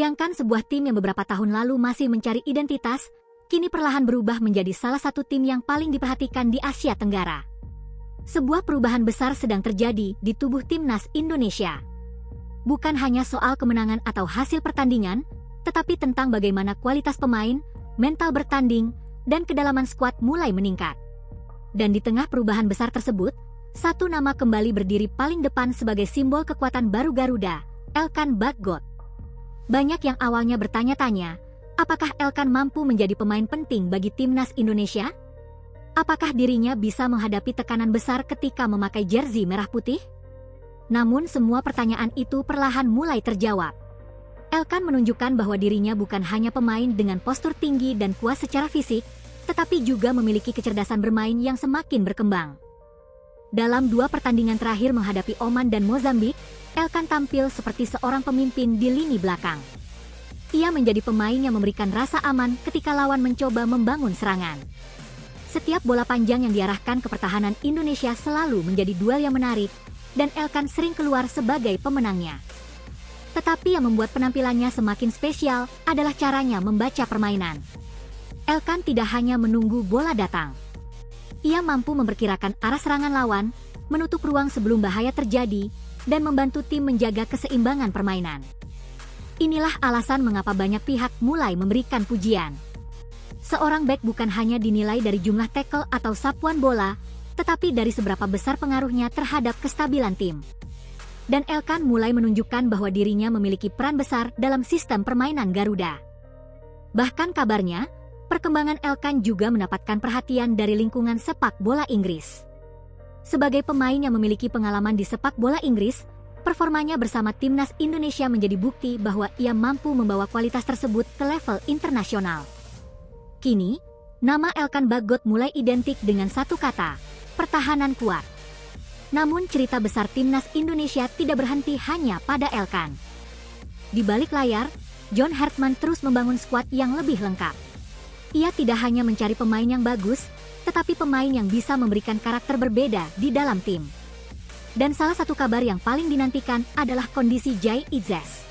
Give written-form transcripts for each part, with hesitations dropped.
Bayangkan sebuah tim yang beberapa tahun lalu masih mencari identitas, kini perlahan berubah menjadi salah satu tim yang paling diperhatikan di Asia Tenggara. Sebuah perubahan besar sedang terjadi di tubuh timnas Indonesia. Bukan hanya soal kemenangan atau hasil pertandingan, tetapi tentang bagaimana kualitas pemain, mental bertanding, dan kedalaman skuad mulai meningkat. Dan di tengah perubahan besar tersebut, satu nama kembali berdiri paling depan sebagai simbol kekuatan baru Garuda, Elkan Baggott. Banyak yang awalnya bertanya-tanya, apakah Elkan mampu menjadi pemain penting bagi timnas Indonesia? Apakah dirinya bisa menghadapi tekanan besar ketika memakai jersey merah putih? Namun semua pertanyaan itu perlahan mulai terjawab. Elkan menunjukkan bahwa dirinya bukan hanya pemain dengan postur tinggi dan kuat secara fisik, tetapi juga memiliki kecerdasan bermain yang semakin berkembang. Dalam 2 pertandingan terakhir menghadapi Oman dan Mozambik, Elkan tampil seperti seorang pemimpin di lini belakang. Ia menjadi pemain yang memberikan rasa aman ketika lawan mencoba membangun serangan. Setiap bola panjang yang diarahkan ke pertahanan Indonesia selalu menjadi duel yang menarik, dan Elkan sering keluar sebagai pemenangnya. Tetapi yang membuat penampilannya semakin spesial adalah caranya membaca permainan. Elkan tidak hanya menunggu bola datang. Ia mampu memperkirakan arah serangan lawan, menutup ruang sebelum bahaya terjadi, dan membantu tim menjaga keseimbangan permainan. Inilah alasan mengapa banyak pihak mulai memberikan pujian. Seorang bek bukan hanya dinilai dari jumlah tackle atau sapuan bola, tetapi dari seberapa besar pengaruhnya terhadap kestabilan tim. Dan Elkan mulai menunjukkan bahwa dirinya memiliki peran besar dalam sistem permainan Garuda. Bahkan kabarnya, perkembangan Elkan juga mendapatkan perhatian dari lingkungan sepak bola Inggris. Sebagai pemain yang memiliki pengalaman di sepak bola Inggris, performanya bersama timnas Indonesia menjadi bukti bahwa ia mampu membawa kualitas tersebut ke level internasional. Kini, nama Elkan Baggott mulai identik dengan satu kata, pertahanan kuat. Namun cerita besar timnas Indonesia tidak berhenti hanya pada Elkan. Di balik layar, John Hartman terus membangun skuad yang lebih lengkap. Ia tidak hanya mencari pemain yang bagus, tetapi pemain yang bisa memberikan karakter berbeda di dalam tim. Dan salah satu kabar yang paling dinantikan adalah kondisi Jai Idzes.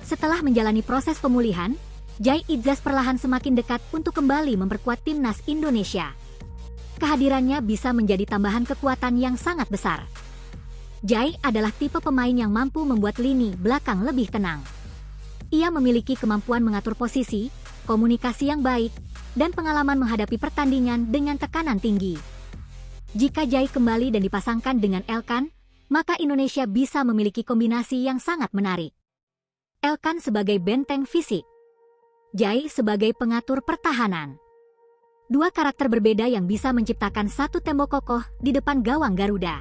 Setelah menjalani proses pemulihan, Jai Idzes perlahan semakin dekat untuk kembali memperkuat timnas Indonesia. Kehadirannya bisa menjadi tambahan kekuatan yang sangat besar. Jai adalah tipe pemain yang mampu membuat lini belakang lebih tenang. Ia memiliki kemampuan mengatur posisi, komunikasi yang baik, dan pengalaman menghadapi pertandingan dengan tekanan tinggi. Jika Jai kembali dan dipasangkan dengan Elkan, maka Indonesia bisa memiliki kombinasi yang sangat menarik. Elkan sebagai benteng fisik, Jai sebagai pengatur pertahanan. 2 karakter berbeda yang bisa menciptakan satu tembok kokoh di depan gawang Garuda.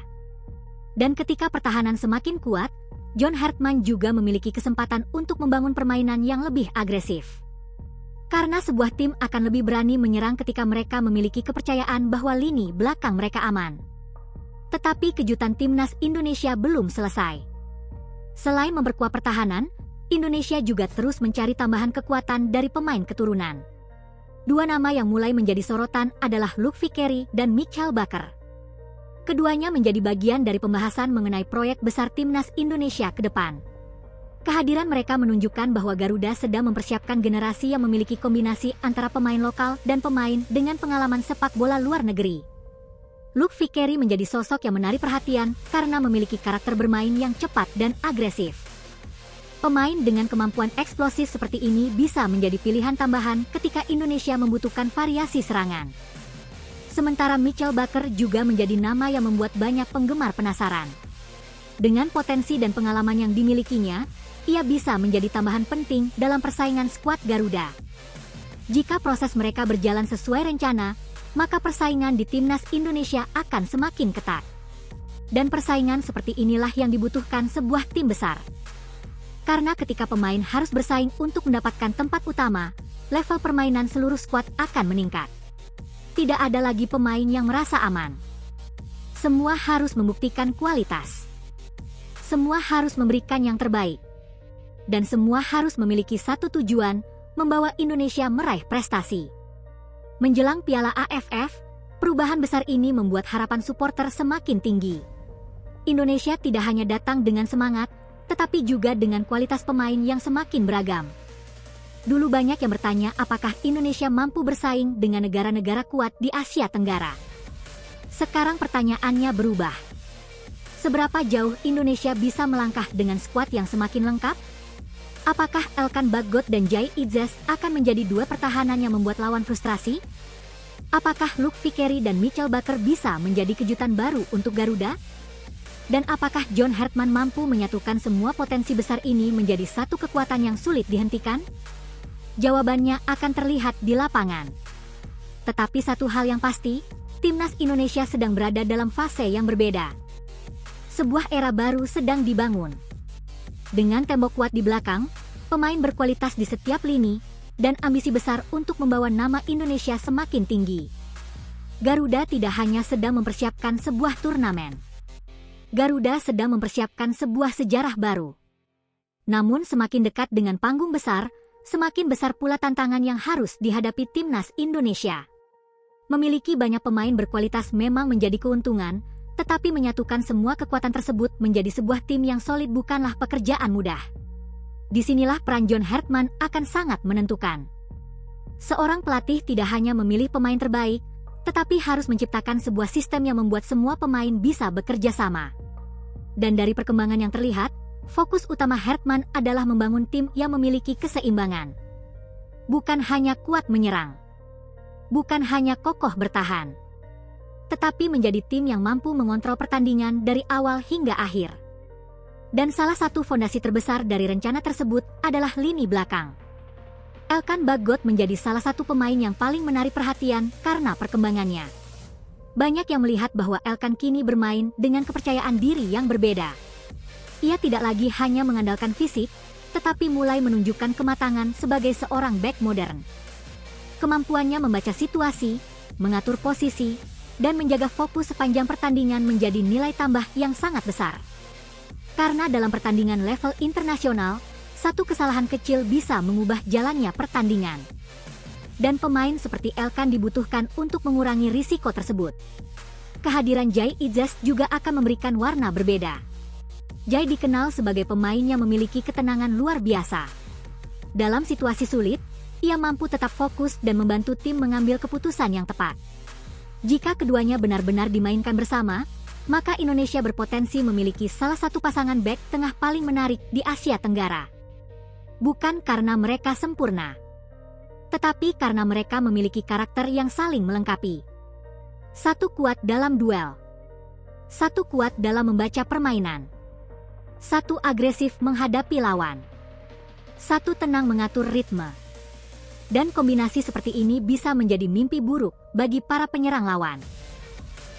Dan ketika pertahanan semakin kuat, John Hartman juga memiliki kesempatan untuk membangun permainan yang lebih agresif. Karena sebuah tim akan lebih berani menyerang ketika mereka memiliki kepercayaan bahwa lini belakang mereka aman. Tetapi kejutan timnas Indonesia belum selesai. Selain memperkuat pertahanan, Indonesia juga terus mencari tambahan kekuatan dari pemain keturunan. 2 nama yang mulai menjadi sorotan adalah Luke Vickery dan Mitchell Baker. Keduanya menjadi bagian dari pembahasan mengenai proyek besar timnas Indonesia ke depan. Kehadiran mereka menunjukkan bahwa Garuda sedang mempersiapkan generasi yang memiliki kombinasi antara pemain lokal dan pemain dengan pengalaman sepak bola luar negeri. Luke Vickery menjadi sosok yang menarik perhatian karena memiliki karakter bermain yang cepat dan agresif. Pemain dengan kemampuan eksplosif seperti ini bisa menjadi pilihan tambahan ketika Indonesia membutuhkan variasi serangan. Sementara Mitchell Baker juga menjadi nama yang membuat banyak penggemar penasaran. Dengan potensi dan pengalaman yang dimilikinya, ia bisa menjadi tambahan penting dalam persaingan skuad Garuda. Jika proses mereka berjalan sesuai rencana, maka persaingan di timnas Indonesia akan semakin ketat. Dan persaingan seperti inilah yang dibutuhkan sebuah tim besar. Karena ketika pemain harus bersaing untuk mendapatkan tempat utama, level permainan seluruh skuad akan meningkat. Tidak ada lagi pemain yang merasa aman. Semua harus membuktikan kualitas. Semua harus memberikan yang terbaik. Dan semua harus memiliki satu tujuan, membawa Indonesia meraih prestasi. Menjelang Piala AFF, perubahan besar ini membuat harapan supporter semakin tinggi. Indonesia tidak hanya datang dengan semangat, tetapi juga dengan kualitas pemain yang semakin beragam. Dulu banyak yang bertanya apakah Indonesia mampu bersaing dengan negara-negara kuat di Asia Tenggara. Sekarang pertanyaannya berubah. Seberapa jauh Indonesia bisa melangkah dengan skuad yang semakin lengkap? Apakah Elkan Bagot dan Jai Idzes akan menjadi dua pertahanan yang membuat lawan frustrasi? Apakah Luke Vickery dan Mitchell Baker bisa menjadi kejutan baru untuk Garuda? Dan apakah John Hartman mampu menyatukan semua potensi besar ini menjadi satu kekuatan yang sulit dihentikan? Jawabannya akan terlihat di lapangan. Tetapi satu hal yang pasti, Timnas Indonesia sedang berada dalam fase yang berbeda. Sebuah era baru sedang dibangun. Dengan tembok kuat di belakang, pemain berkualitas di setiap lini, dan ambisi besar untuk membawa nama Indonesia semakin tinggi. Garuda tidak hanya sedang mempersiapkan sebuah turnamen. Garuda sedang mempersiapkan sebuah sejarah baru. Namun semakin dekat dengan panggung besar, semakin besar pula tantangan yang harus dihadapi Timnas Indonesia. Memiliki banyak pemain berkualitas memang menjadi keuntungan, tetapi menyatukan semua kekuatan tersebut menjadi sebuah tim yang solid bukanlah pekerjaan mudah. Disinilah peran John Hartman akan sangat menentukan. Seorang pelatih tidak hanya memilih pemain terbaik, tetapi harus menciptakan sebuah sistem yang membuat semua pemain bisa bekerja sama. Dan dari perkembangan yang terlihat, fokus utama Hartman adalah membangun tim yang memiliki keseimbangan. Bukan hanya kuat menyerang. Bukan hanya kokoh bertahan. Tetapi menjadi tim yang mampu mengontrol pertandingan dari awal hingga akhir. Dan salah satu fondasi terbesar dari rencana tersebut adalah lini belakang. Elkan Bagot menjadi salah satu pemain yang paling menarik perhatian karena perkembangannya. Banyak yang melihat bahwa Elkan kini bermain dengan kepercayaan diri yang berbeda. Ia tidak lagi hanya mengandalkan fisik, tetapi mulai menunjukkan kematangan sebagai seorang bek modern. Kemampuannya membaca situasi, mengatur posisi, dan menjaga fokus sepanjang pertandingan menjadi nilai tambah yang sangat besar. Karena dalam pertandingan level internasional, satu kesalahan kecil bisa mengubah jalannya pertandingan. Dan pemain seperti Elkan dibutuhkan untuk mengurangi risiko tersebut. Kehadiran Jai Idzes juga akan memberikan warna berbeda. Jai dikenal sebagai pemain yang memiliki ketenangan luar biasa. Dalam situasi sulit, ia mampu tetap fokus dan membantu tim mengambil keputusan yang tepat. Jika keduanya benar-benar dimainkan bersama, maka Indonesia berpotensi memiliki salah satu pasangan bek tengah paling menarik di Asia Tenggara. Bukan karena mereka sempurna, tetapi karena mereka memiliki karakter yang saling melengkapi. Satu kuat dalam duel. Satu kuat dalam membaca permainan. Satu agresif menghadapi lawan. Satu tenang mengatur ritme. Dan kombinasi seperti ini bisa menjadi mimpi buruk bagi para penyerang lawan.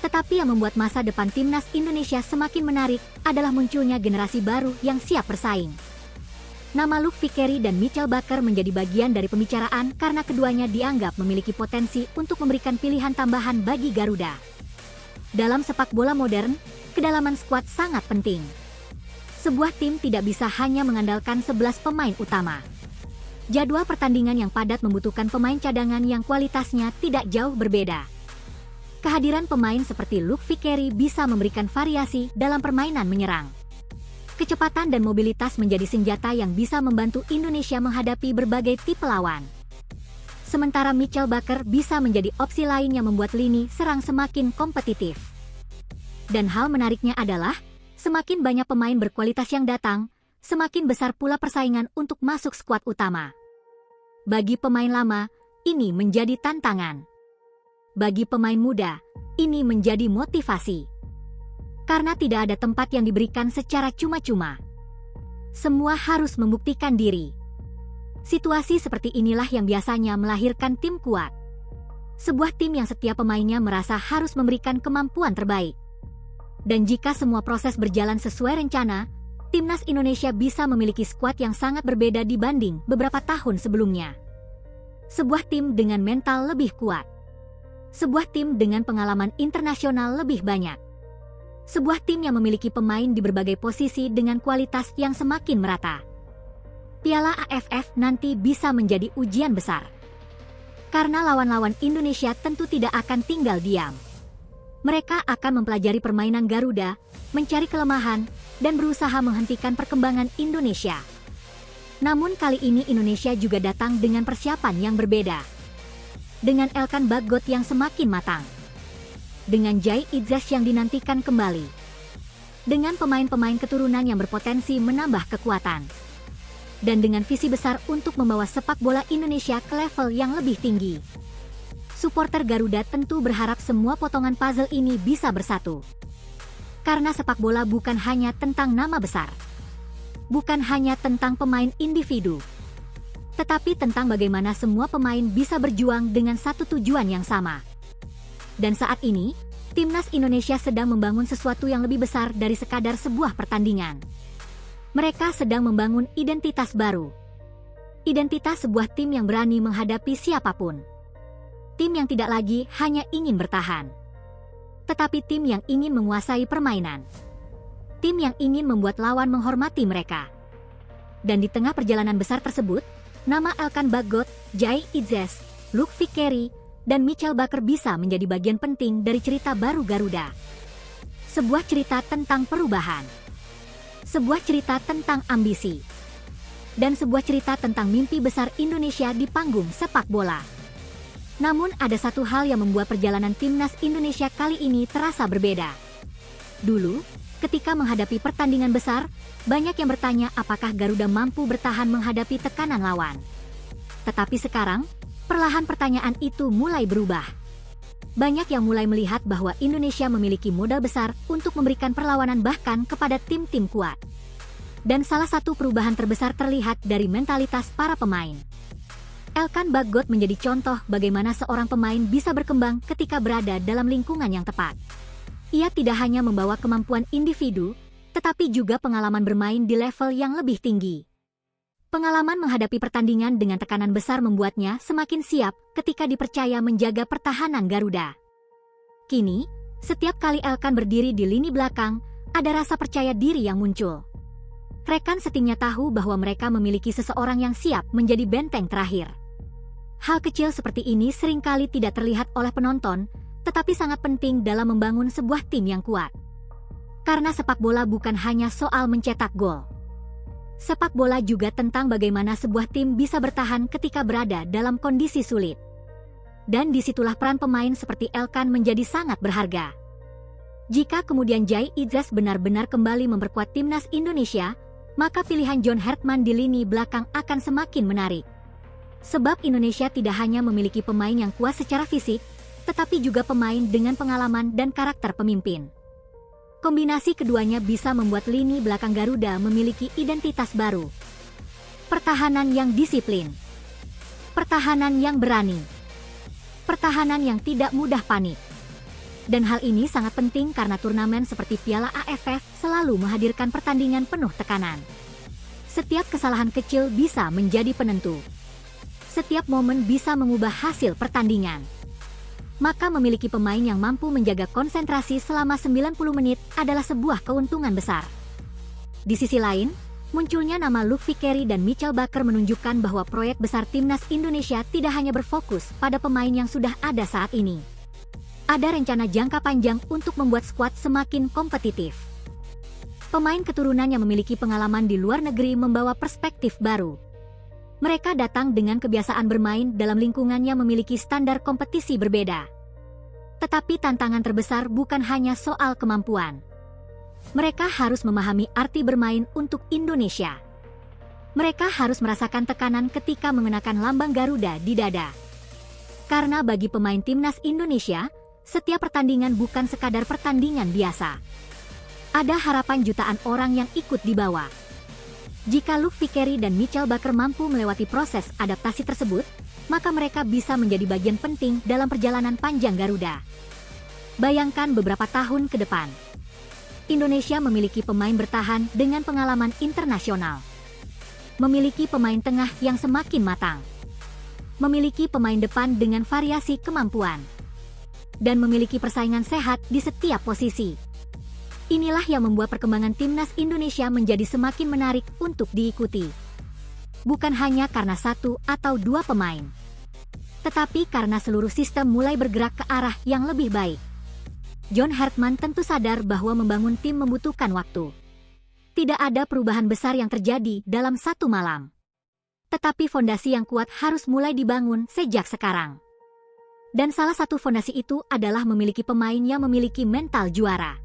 Tetapi yang membuat masa depan Timnas Indonesia semakin menarik adalah munculnya generasi baru yang siap bersaing. Nama Luke Vickery dan Mitchell Baker menjadi bagian dari pembicaraan karena keduanya dianggap memiliki potensi untuk memberikan pilihan tambahan bagi Garuda. Dalam sepak bola modern, kedalaman skuad sangat penting. Sebuah tim tidak bisa hanya mengandalkan 11 pemain utama. Jadwal pertandingan yang padat membutuhkan pemain cadangan yang kualitasnya tidak jauh berbeda. Kehadiran pemain seperti Luke Vickery bisa memberikan variasi dalam permainan menyerang. Kecepatan dan mobilitas menjadi senjata yang bisa membantu Indonesia menghadapi berbagai tipe lawan. Sementara Mitchell Baker bisa menjadi opsi lain yang membuat lini serang semakin kompetitif. Dan hal menariknya adalah, semakin banyak pemain berkualitas yang datang, semakin besar pula persaingan untuk masuk skuad utama. Bagi pemain lama, ini menjadi tantangan. Bagi pemain muda, ini menjadi motivasi. Karena tidak ada tempat yang diberikan secara cuma-cuma. Semua harus membuktikan diri. Situasi seperti inilah yang biasanya melahirkan tim kuat. Sebuah tim yang setiap pemainnya merasa harus memberikan kemampuan terbaik. Dan jika semua proses berjalan sesuai rencana, Timnas Indonesia bisa memiliki skuad yang sangat berbeda dibanding beberapa tahun sebelumnya. Sebuah tim dengan mental lebih kuat. Sebuah tim dengan pengalaman internasional lebih banyak. Sebuah tim yang memiliki pemain di berbagai posisi dengan kualitas yang semakin merata. Piala AFF nanti bisa menjadi ujian besar. Karena lawan-lawan Indonesia tentu tidak akan tinggal diam. Mereka akan mempelajari permainan Garuda, mencari kelemahan, dan berusaha menghentikan perkembangan Indonesia. Namun kali ini Indonesia juga datang dengan persiapan yang berbeda. Dengan Elkan Bagot yang semakin matang. Dengan Jai Idzas yang dinantikan kembali. Dengan pemain-pemain keturunan yang berpotensi menambah kekuatan. Dan dengan visi besar untuk membawa sepak bola Indonesia ke level yang lebih tinggi. Supporter Garuda tentu berharap semua potongan puzzle ini bisa bersatu. Karena sepak bola bukan hanya tentang nama besar. Bukan hanya tentang pemain individu. Tetapi tentang bagaimana semua pemain bisa berjuang dengan satu tujuan yang sama. Dan saat ini, Timnas Indonesia sedang membangun sesuatu yang lebih besar dari sekadar sebuah pertandingan. Mereka sedang membangun identitas baru. Identitas sebuah tim yang berani menghadapi siapapun. Tim yang tidak lagi hanya ingin bertahan. Tetapi tim yang ingin menguasai permainan. Tim yang ingin membuat lawan menghormati mereka. Dan di tengah perjalanan besar tersebut, nama Elkan Bagot, Jai Idzas, Luke Fikeri, dan Michael Baker bisa menjadi bagian penting dari cerita baru Garuda. Sebuah cerita tentang perubahan. Sebuah cerita tentang ambisi. Dan sebuah cerita tentang mimpi besar Indonesia di panggung sepak bola. Namun ada satu hal yang membuat perjalanan Timnas Indonesia kali ini terasa berbeda. Dulu, ketika menghadapi pertandingan besar, banyak yang bertanya apakah Garuda mampu bertahan menghadapi tekanan lawan. Tetapi sekarang, perlahan pertanyaan itu mulai berubah. Banyak yang mulai melihat bahwa Indonesia memiliki modal besar untuk memberikan perlawanan bahkan kepada tim-tim kuat. Dan salah satu perubahan terbesar terlihat dari mentalitas para pemain. Elkan Bagot menjadi contoh bagaimana seorang pemain bisa berkembang ketika berada dalam lingkungan yang tepat. Ia tidak hanya membawa kemampuan individu, tetapi juga pengalaman bermain di level yang lebih tinggi. Pengalaman menghadapi pertandingan dengan tekanan besar membuatnya semakin siap ketika dipercaya menjaga pertahanan Garuda. Kini, setiap kali Elkan berdiri di lini belakang, ada rasa percaya diri yang muncul. Rekan setimnya tahu bahwa mereka memiliki seseorang yang siap menjadi benteng terakhir. Hal kecil seperti ini seringkali tidak terlihat oleh penonton, tetapi sangat penting dalam membangun sebuah tim yang kuat. Karena sepak bola bukan hanya soal mencetak gol. Sepak bola juga tentang bagaimana sebuah tim bisa bertahan ketika berada dalam kondisi sulit. Dan disitulah peran pemain seperti Elkan menjadi sangat berharga. Jika kemudian Jai Idzas benar-benar kembali memperkuat Timnas Indonesia, maka pilihan John Hertman di lini belakang akan semakin menarik. Sebab Indonesia tidak hanya memiliki pemain yang kuat secara fisik, tetapi juga pemain dengan pengalaman dan karakter pemimpin. Kombinasi keduanya bisa membuat lini belakang Garuda memiliki identitas baru. Pertahanan yang disiplin. Pertahanan yang berani. Pertahanan yang tidak mudah panik. Dan hal ini sangat penting karena turnamen seperti Piala AFF selalu menghadirkan pertandingan penuh tekanan. Setiap kesalahan kecil bisa menjadi penentu. Setiap momen bisa mengubah hasil pertandingan. Maka memiliki pemain yang mampu menjaga konsentrasi selama 90 menit adalah sebuah keuntungan besar. Di sisi lain, munculnya nama Luke Fikeri dan Michael Baker menunjukkan bahwa proyek besar Timnas Indonesia tidak hanya berfokus pada pemain yang sudah ada saat ini. Ada rencana jangka panjang untuk membuat skuad semakin kompetitif. Pemain keturunan yang memiliki pengalaman di luar negeri membawa perspektif baru. Mereka datang dengan kebiasaan bermain dalam lingkungan yang memiliki standar kompetisi berbeda. Tetapi tantangan terbesar bukan hanya soal kemampuan. Mereka harus memahami arti bermain untuk Indonesia. Mereka harus merasakan tekanan ketika mengenakan lambang Garuda di dada. Karena bagi pemain Timnas Indonesia, setiap pertandingan bukan sekadar pertandingan biasa. Ada harapan jutaan orang yang ikut dibawa. Jika Luke Fikeri dan Michael Baker mampu melewati proses adaptasi tersebut, maka mereka bisa menjadi bagian penting dalam perjalanan panjang Garuda. Bayangkan beberapa tahun ke depan. Indonesia memiliki pemain bertahan dengan pengalaman internasional. Memiliki pemain tengah yang semakin matang. Memiliki pemain depan dengan variasi kemampuan. Dan memiliki persaingan sehat di setiap posisi. Inilah yang membuat perkembangan Timnas Indonesia menjadi semakin menarik untuk diikuti. Bukan hanya karena satu atau dua pemain, tetapi karena seluruh sistem mulai bergerak ke arah yang lebih baik. John Hartman tentu sadar bahwa membangun tim membutuhkan waktu. Tidak ada perubahan besar yang terjadi dalam satu malam. Tetapi fondasi yang kuat harus mulai dibangun sejak sekarang. Dan salah satu fondasi itu adalah memiliki pemain yang memiliki mental juara.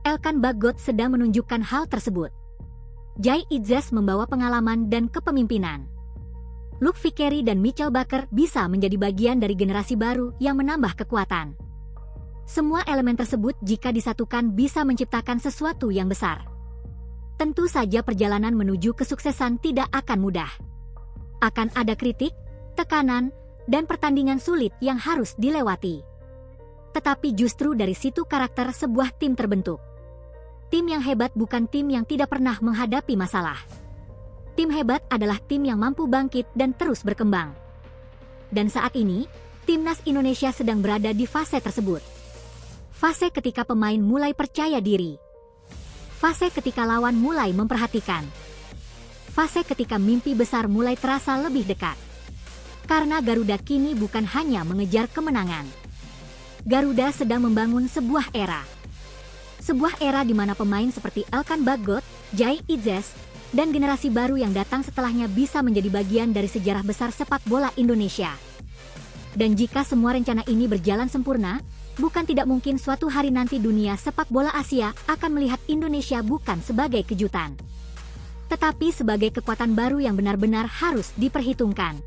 Elkan Bagot sedang menunjukkan hal tersebut. Jay Itzes membawa pengalaman dan kepemimpinan. Luke Vickery dan Mitchell Baker bisa menjadi bagian dari generasi baru yang menambah kekuatan. Semua elemen tersebut jika disatukan bisa menciptakan sesuatu yang besar. Tentu saja perjalanan menuju kesuksesan tidak akan mudah. Akan ada kritik, tekanan, dan pertandingan sulit yang harus dilewati. Tetapi justru dari situ karakter sebuah tim terbentuk. Tim yang hebat bukan tim yang tidak pernah menghadapi masalah. Tim hebat adalah tim yang mampu bangkit dan terus berkembang. Dan saat ini, Timnas Indonesia sedang berada di fase tersebut. Fase ketika pemain mulai percaya diri. Fase ketika lawan mulai memperhatikan. Fase ketika mimpi besar mulai terasa lebih dekat. Karena Garuda kini bukan hanya mengejar kemenangan. Garuda sedang membangun sebuah era. Sebuah era di mana pemain seperti Elkan Bagot, Jay Itzes, dan generasi baru yang datang setelahnya bisa menjadi bagian dari sejarah besar sepak bola Indonesia. Dan jika semua rencana ini berjalan sempurna, bukan tidak mungkin suatu hari nanti dunia sepak bola Asia akan melihat Indonesia bukan sebagai kejutan, tetapi sebagai kekuatan baru yang benar-benar harus diperhitungkan.